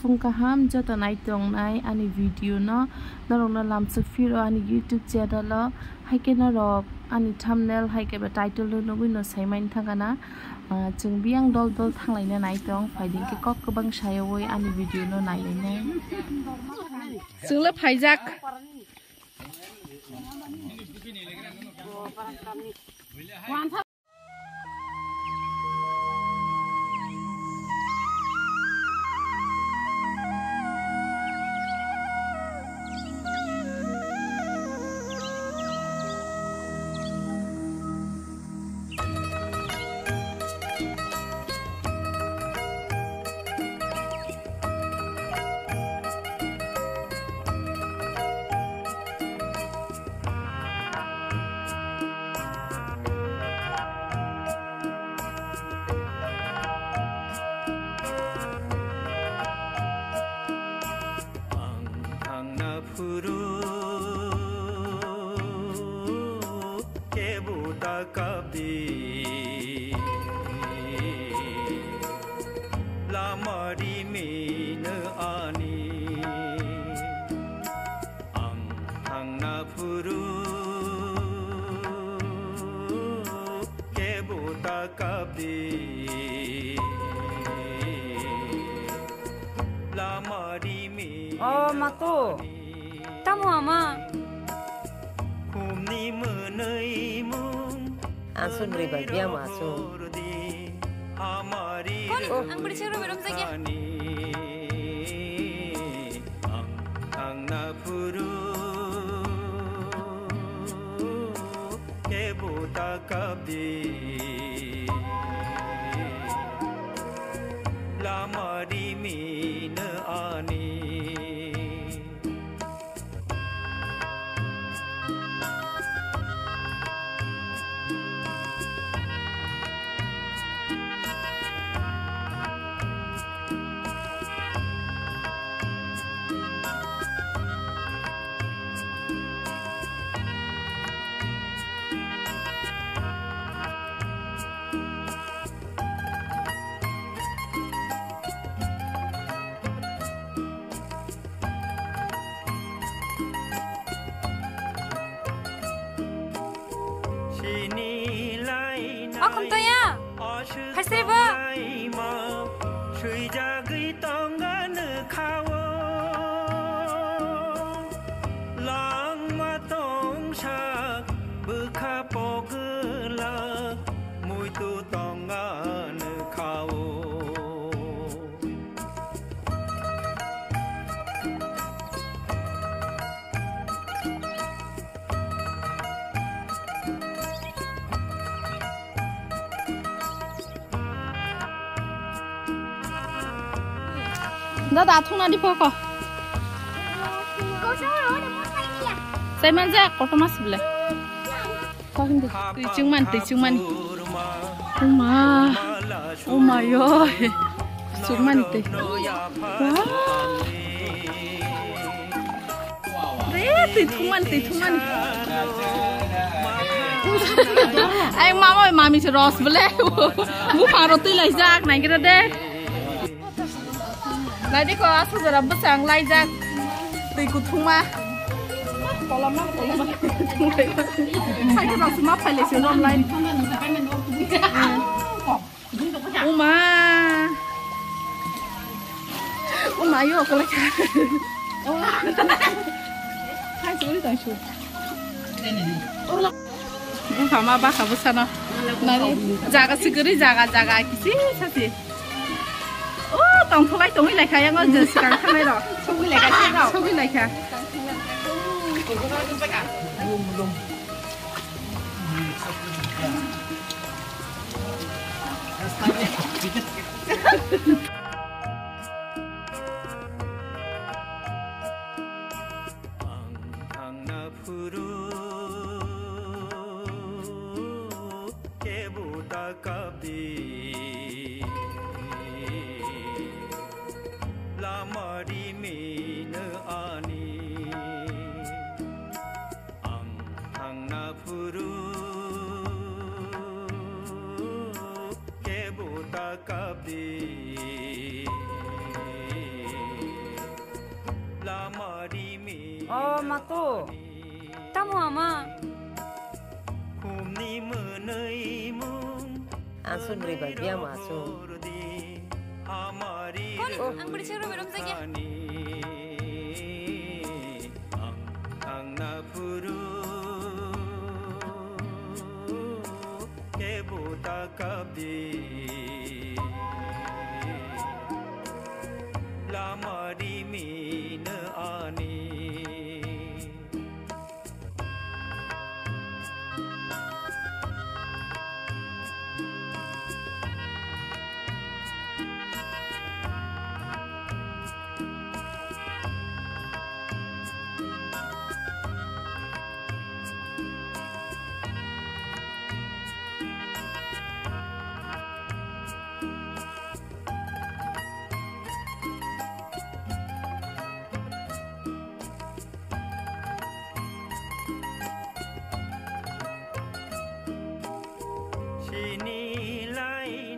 fung kaham jata nai tong nai ani video no narong na lam safiro ani YouTube channel lo haike na rok ani thumbnail haike ba title lo no no saimain thangana chung biang dol dol thanglai na nai tong faiding ke kok kabang sayawoi ani video no nai ne sungla phaijak Lamari mine ani ang hangna puru kebuta kabi lamari mine oh matu tamu ama kumni menei mung asun riba biang masuk oh, ang bersih belum saja. Ang napuru kebuta kabi lamari mine ani Không tôi à phải xem bơ nó đã thung na đi phố co sai man ra có cái mắt bile có hình được từ chung man oh my god chung man từ wow từ chung man anh mama ơi mami sẽ rose bile mu phang roti lại ra này cái đó đấy lại đi có số giờ bớt sáng lại ra từ cột thùng mà có lắm hai cái bọc smart phải lấy siêu rộng lại mà yêu cái này hai số đi tại số không phải mà bác không sao nào này jaga segeri jaga kisi sasi tổng thu lại tổng lại khai anh giờ sẽ càng khai rồi xong lại khai thế nào xong lại khai Lamari mine ani ang hangna puru kebuta kabi ama to Tamo ama. Kumni menei mung asun riba biang masuk Amari Kon ang bercakap belum lagi. Ang napuru Kebuta kabdi Lamari mina ani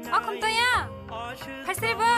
Akum to ya. Pasir ba?